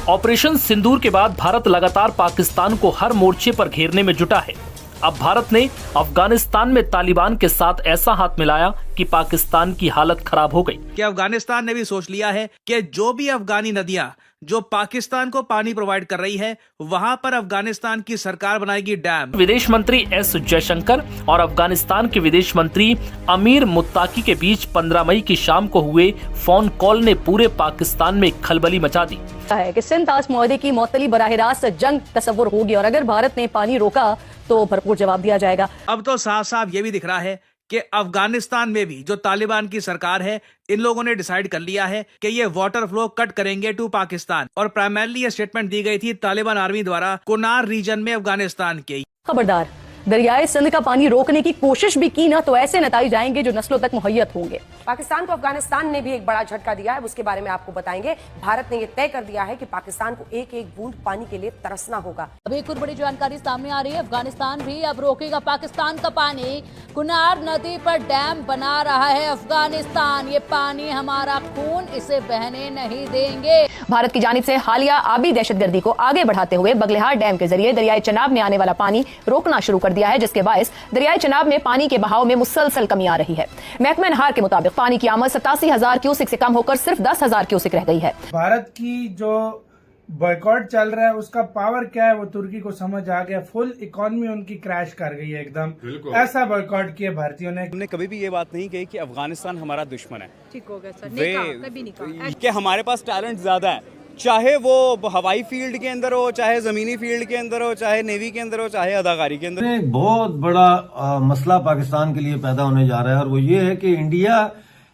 Operation सिंदूर के बाद भारत लगातार पाकिस्तान को हर मोर्चे पर घेरने में जुटा है। अब भारत ने अफगानिस्तान में तालिबान के साथ ऐसा हाथ मिलाया कि पाकिस्तान की हालत खराब हो गई। कि अफगानिस्तान ने भी सोच लिया है कि जो भी अफगानी नदियां जो पाकिस्तान को पानी प्रोवाइड कर रही है, वहां पर अफगानिस्तान की सरकार बनाएगी डैम। विदेश मंत्री एस जयशंकर और अफगानिस्तान के विदेश मंत्री अमीर मुत्ताकी के बीच 15 मई की शाम को हुए फोन कॉल ने पूरे पाकिस्तान में खलबली मचा दी है कि सिंध ताश मुआहदे की मौतली बराह रास्त जंग तस्वुर होगी और अगर भारत ने पानी रोका तो भरपूर जवाब दिया जाएगा। अब तो साफ साफ ये भी दिख रहा है कि अफगानिस्तान में भी जो तालिबान की सरकार है, इन लोगों ने डिसाइड कर लिया है कि ये वाटर फ्लो कट करेंगे टू पाकिस्तान। और प्राइमरली ये स्टेटमेंट दी गई थी तालिबान आर्मी द्वारा कुनार रीजन में अफगानिस्तान के। खबरदार, दरियाए सिंध का पानी रोकने की कोशिश भी की ना तो ऐसे नतीजे आएंगे जो नस्लों तक मुहैयत होंगे। पाकिस्तान को अफगानिस्तान ने भी एक बड़ा झटका दिया है, उसके बारे में आपको बताएंगे। भारत ने यह तय कर दिया है कि पाकिस्तान को एक एक बूंद पानी के लिए तरसना होगा। अब एक और बड़ी जानकारी सामने आ रही है, अफगानिस्तान भी अब रोकेगा पाकिस्तान का पानी। कुनार नदी पर डैम बना रहा है अफगानिस्तान। ये पानी हमारा खून, इसे बहने नहीं देंगे। भारत की जानिब से हालिया आबी दहशतगर्दी को आगे बढ़ाते हुए बगलेहार डैम के जरिए दरियाए चनाब में आने वाला पानी रोकना शुरू कर दिया है, जिसके बायस दरियाए चनाब में पानी के बहाव में मुसलसल कमी आ रही है। महकमा नहार के मुताबिक पानी की आमद 87,000 क्यूसिक से कम होकर सिर्फ 10,000 क्यूसिक रह गई है। भारत की जो बॉयकॉट चल रहा है उसका पावर क्या है वो तुर्की को समझ आ गया। फुल इकोनॉमी उनकी क्रैश कर गई है एकदम। ऐसा बॉयकॉट किया भारतीयों ने। हमने कभी भी ये बात नहीं कही कि अफगानिस्तान हमारा दुश्मन है। ठीक हो गया सर, नहीं कहा, कभी नहीं कहा कि हमारे पास टैलेंट ज्यादा है, चाहे वो हवाई फील्ड के अंदर हो, चाहे जमीनी फील्ड के अंदर हो, चाहे नेवी के अंदर हो, चाहे अदाकारी के अंदर। एक बहुत बड़ा मसला पाकिस्तान के लिए पैदा होने जा रहा है और वो ये है कि इंडिया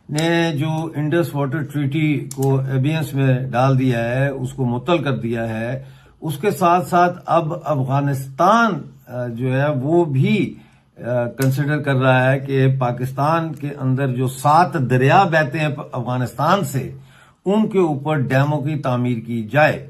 ने जो इंडस वाटर ट्रीटी को एबियंस में डाल दिया है, उसको मुअत्तल कर दिया है, उसके साथ साथ अब अफगानिस्तान जो है वो भी कंसिडर कर रहा है कि पाकिस्तान के अंदर जो 7 दरिया बहते हैं अफगानिस्तान से, उनके ऊपर डैमों की तामीर की जाए।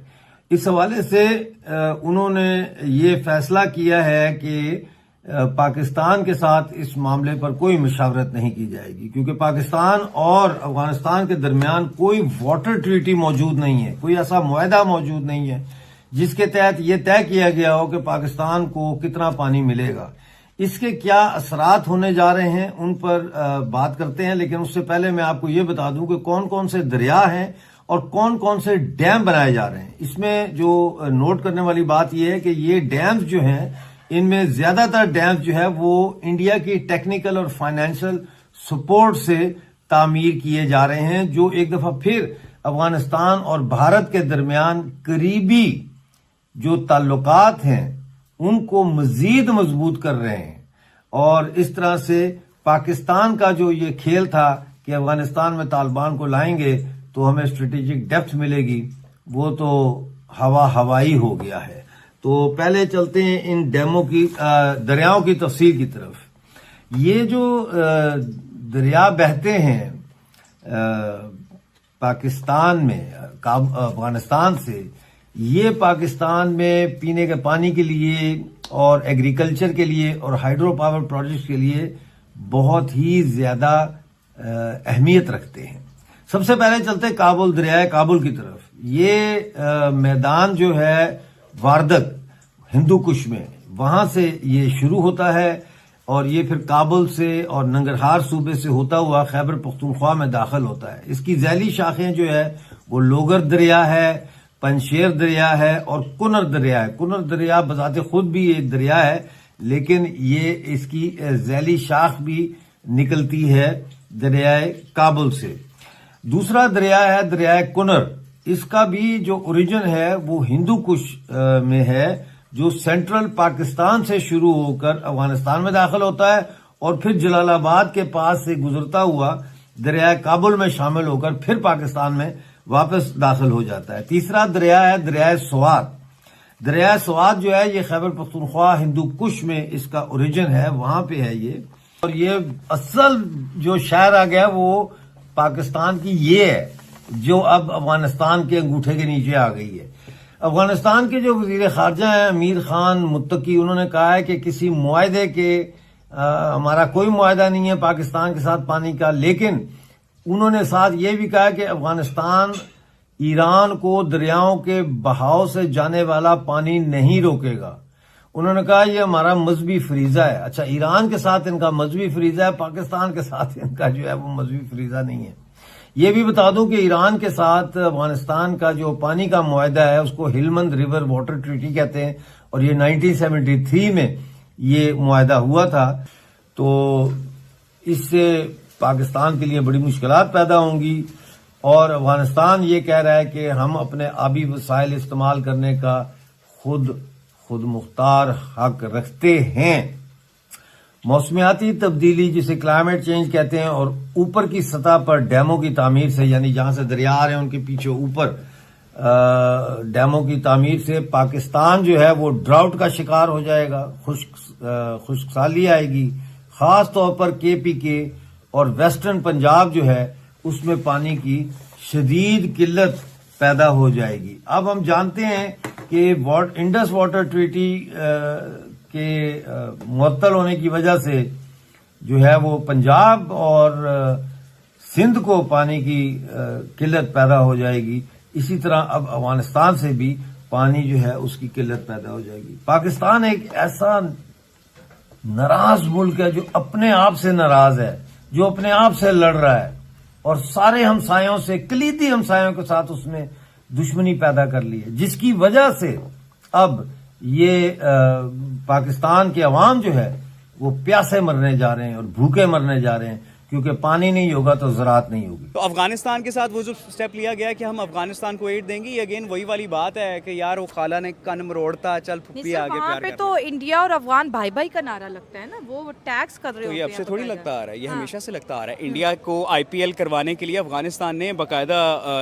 इस हवाले से उन्होंने ये फैसला किया है कि पाकिस्तान के साथ इस मामले पर कोई मुशावरत नहीं की जाएगी, क्योंकि पाकिस्तान और अफगानिस्तान के दरमियान कोई वाटर ट्रीटी मौजूद नहीं है, कोई ऐसा मुआहदा मौजूद नहीं है जिसके तहत ये तय किया गया हो कि पाकिस्तान को कितना पानी मिलेगा। इसके क्या असरात होने जा रहे हैं उन पर बात करते हैं, लेकिन उससे पहले मैं आपको ये बता दूं कि कौन कौन से दरिया हैं और कौन कौन से डैम बनाए जा रहे हैं। इसमें जो नोट करने वाली बात यह है कि ये डैम्स जो हैं, इनमें ज्यादातर डैम्स जो है वो इंडिया की टेक्निकल और फाइनेंशियल सपोर्ट से तामीर किए जा रहे हैं, जो एक दफा फिर अफगानिस्तान और भारत के दरमियान करीबी जो ताल्लुकात हैं उनको मजीद मजबूत कर रहे हैं। और इस तरह से पाकिस्तान का जो ये खेल था कि अफगानिस्तान में तालिबान को लाएंगे तो हमें स्ट्रेटेजिक डेप्थ मिलेगी, वो तो हवाई हो गया है। तो पहले चलते हैं इन डैमों की दरियाओं की तफसील की तरफ। ये जो दरिया बहते हैं पाकिस्तान में अफगानिस्तान से, ये पाकिस्तान में पीने के पानी के लिए और एग्रीकल्चर के लिए और हाइड्रो पावर प्रोजेक्ट्स के लिए बहुत ही ज्यादा अहमियत रखते हैं। सबसे पहले चलते काबुल, दरियाए काबुल की तरफ। ये मैदान जो है वारदक हिंदू कुश में, वहां से ये शुरू होता है और ये फिर काबुल से और नंगरहार सूबे से होता हुआ खैबर पख्तूनख्वा में दाखिल होता है। इसकी झैली शाखें जो है वो लोगर दरिया है, पंशेर दरिया है और कुनर दरिया है। कुनर दरिया बजाते खुद भी एक दरिया है, लेकिन ये इसकी झैली शाख भी निकलती है दरियाए काबुल से। दूसरा दरिया है दरियाए कुनर। इसका भी जो ओरिजिन है वो हिंदू कुश में है, जो सेंट्रल पाकिस्तान से शुरू होकर अफगानिस्तान में दाखिल होता है और फिर जलालाबाद के पास से गुजरता हुआ दरियाए काबुल में शामिल होकर फिर पाकिस्तान में वापस दाखिल हो जाता है। तीसरा दरिया है दरियाए स्वात। दरियाए स्वात जो है ये खैबर पख्तूनख्वा हिंदू कुश में इसका ओरिजिन है, वहां पे है ये। और ये असल जो शहर आ गया वो पाकिस्तान की ये है, जो अब अफगानिस्तान के अंगूठे के नीचे आ गई है। अफगानिस्तान के जो वजीर खारजा हैं अमीर खान मुत्तकी, उन्होंने कहा है कि किसी मुआहदे के हमारा कोई मुआहदा नहीं है पाकिस्तान के साथ पानी का, लेकिन उन्होंने साथ ये भी कहा कि अफगानिस्तान ईरान को दरियाओं के बहाव से जाने वाला पानी नहीं रोकेगा। उन्होंने कहा ये हमारा मजहबी फरीजा है। अच्छा, ईरान के साथ इनका मजहबी फरीजा है, पाकिस्तान के साथ इनका जो है वो मजहबी फरीजा नहीं है। ये भी बता दूं कि ईरान के साथ अफगानिस्तान का जो पानी का मुआहदा है उसको हिलमंद रिवर वाटर ट्रीटी कहते हैं, और ये 1973 में ये मुआहदा हुआ था। तो इससे पाकिस्तान के लिए बड़ी मुश्किलात पैदा होंगी, और अफगानिस्तान ये कह रहा है कि हम अपने आबी वसाइल इस्तेमाल करने का खुद मुख्तार हक रखते हैं। मौसमियाती तब्दीली जिसे क्लाइमेट चेंज कहते हैं, और ऊपर की सतह पर डैमों की तामीर से, यानी जहां से दरिया आ रहे हैं उनके पीछे ऊपर डैमों की तामीर से पाकिस्तान जो है वो ड्राउट का शिकार हो जाएगा, खुश्कसाली आएगी। खास तौर पर KPK और वेस्टर्न पंजाब जो है उसमें पानी की शदीद किल्लत पैदा हो जाएगी। अब हम जानते हैं कि इंडस वाटर ट्रीटी के मुअत्तल होने की वजह से जो है वो पंजाब और सिंध को पानी की किल्लत पैदा हो जाएगी। इसी तरह अब अफगानिस्तान से भी पानी जो है उसकी किल्लत पैदा हो जाएगी। पाकिस्तान एक ऐसा नाराज मुल्क है जो अपने आप से नाराज है, जो अपने आप से लड़ रहा है, और सारे हमसायों से, कलीदी हमसायों के साथ उसने दुश्मनी पैदा कर ली है, जिसकी वजह से अब ये पाकिस्तान के अवाम जो है वो प्यासे मरने जा रहे हैं और भूखे मरने जा रहे हैं, क्योंकि पानी नहीं होगा तो ज़राअत नहीं होगी। तो अफगानिस्तान के साथ वो जो स्टेप लिया गया है कि हम अफगानिस्तान को एड देंगे, ये अगेन वही वाली बात है कि यार वो खाला ने कन मरोड़ता, चल फुप्पी आगे प्यार पे तो इंडिया और अफगान भाई भाई का नारा लगता है ना, वो टैक्स कर रहे हो। तो ये अब से थोड़ी लगता आ रहा है, ये हमेशा से लगता आ रहा है। इंडिया को IPL करवाने के लिए अफगानिस्तान ने बाकायदा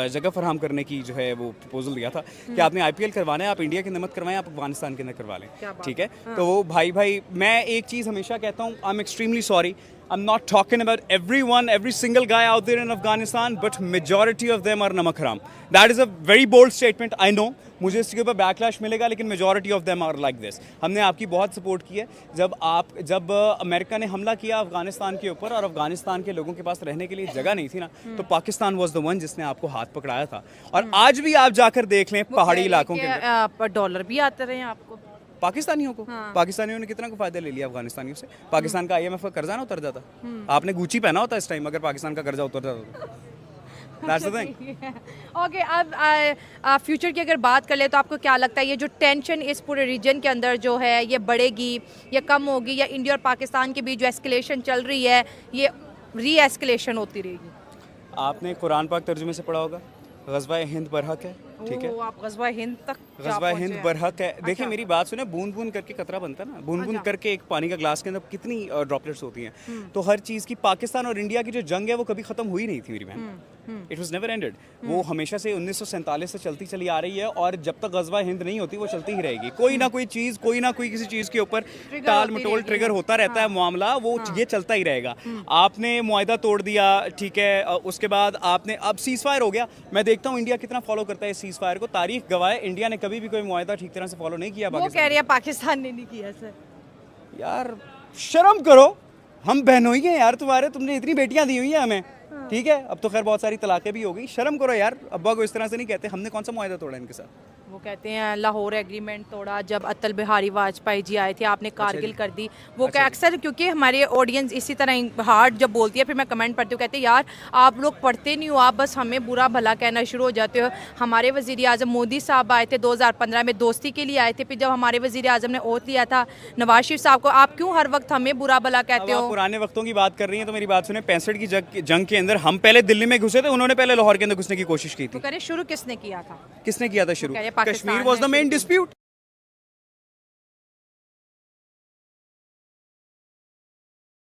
जगह फराहम करने की जो है वो प्रपोजल दिया था कि आपने IPL करवाना है, आप इंडिया के अंदर मत करवाएं, आप अफगानिस्तान के अंदर करवा लें, ठीक है। तो वो भाई मैं एक चीज़ हमेशा कहता हूँ, I am extremely sorry, I'm not talking about everyone, every single guy out there in Afghanistan, but majority of them are namak haram. That is a very bold statement, I know. मुझे इसके ऊपर backlash मिलेगा, लेकिन majority of them are like this. हमने आपकी बहुत support की है। जब अमेरिका ने हमला किया अफगानिस्तान के ऊपर और अफगानिस्तान के लोगों के पास रहने के लिए जगह नहीं थी ना, तो पाकिस्तान वाज द वन जिसने आपको हाथ पकड़ाया था। और आज भी आप जाकर देख लें पहाड़ी इलाकों के अंदर डॉलर भी आते रहे आपको, पाकिस्तानियों को। पाकिस्तानियों ने कितना को फायदा ले लिया अफगानिस्तानियों से। पाकिस्तान का IMF का कर्जा ना उतर जाता, आपने गुची पहना होता इस टाइम अगर पाकिस्तान का कर्जा उतर जाता। That's the thing. ओके, अब फ्यूचर की अगर बात कर ले तो आपको क्या लगता है ये जो टेंशन इस पूरे रीजन के अंदर जो है ये बढ़ेगी या कम होगी, या इंडिया और पाकिस्तान के बीच जो एस्केलेशन चल रही है ये री एस्केलेशन होती रहेगी? आपने कुरान पाक तर्जुमे से पढ़ा होगा, ग़ज़वा हिंद बरहक है, ठीक है। आप ग़ज़वा हिंद तक, ग़ज़वा हिंद बरहक है। देखिए मेरी बात सुने, बूंद बूंद करके कतरा बनता है ना, बूंद बूंद करके एक पानी का ग्लास के अंदर कितनी ड्रॉपलेट्स होती हैं। तो हर चीज़ की पाकिस्तान और इंडिया की जो जंग है वो कभी ख़त्म हुई नहीं थी मेरी बहन, इट वॉज नेवर एंडेड। वो हमेशा से 1947 से चलती चली आ रही है, और जब तक ग़ज़वा हिंद नहीं होती वो चलती ही रहेगी। कोई ना कोई चीज़, कोई ना कोई किसी चीज़ के ऊपर टाल मटोल ट्रिगर होता रहता है मामला, वो ये चलता ही रहेगा। आपने मुआहदा तोड़ दिया, ठीक है, उसके बाद आपने अब सीज़ फायर हो गया। मैं देखता हूँ इंडिया कितना फॉलो करता है इस सीज़ फायर को। तारीख गवाह है, इंडिया ने कभी भी कोई मुआहदा ठीक तरह से फॉलो नहीं किया। वो कह रही है पाकिस्तान ने नहीं किया। सर यार शर्म करो, हम बहनों ही हैं यार तुम्हारे, तुमने इतनी बेटियां दी हुई हैं हमें, ठीक है। अब तो खैर बहुत सारी तलाकें भी हो गई, शर्म करो यार। अब्बा को इस तरह से नहीं कहते, हमने कौन सा मुआहदा तोड़ा इनके साथ। वो कहते हैं लाहौर एग्रीमेंट तोड़ा, जब अटल बिहारी वाजपेयी जी आए थे आपने कारगिल कर दी। वो क्या अक्सर, क्योंकि हमारे ऑडियंस इसी तरह हार्ड जब बोलती है, फिर मैं कमेंट पढ़ती हूँ, कहते हैं यार आप लोग पढ़ते नहीं हो, आप बस हमें बुरा भला कहना शुरू हो जाते हो। हमारे वज़ीर आज़म मोदी साहब आए थे 2015 में, दोस्ती के लिए आए थे, फिर जब हमारे वज़ीर आज़म ने ओथ लिया था नवाज शरीफ साहब को, आप क्यों हर वक्त हमें बुरा भला कहते हो? पुराने वक्तों की बात कर रही हैं तो मेरी बात सुने, 65 की जंग के अंदर हम पहले दिल्ली में घुसे थे, उन्होंने पहले लाहौर के अंदर घुसने की कोशिश की थी। तो कह रहे शुरू किसने किया था? किसने किया था शुरू? Kashmir was the main dispute.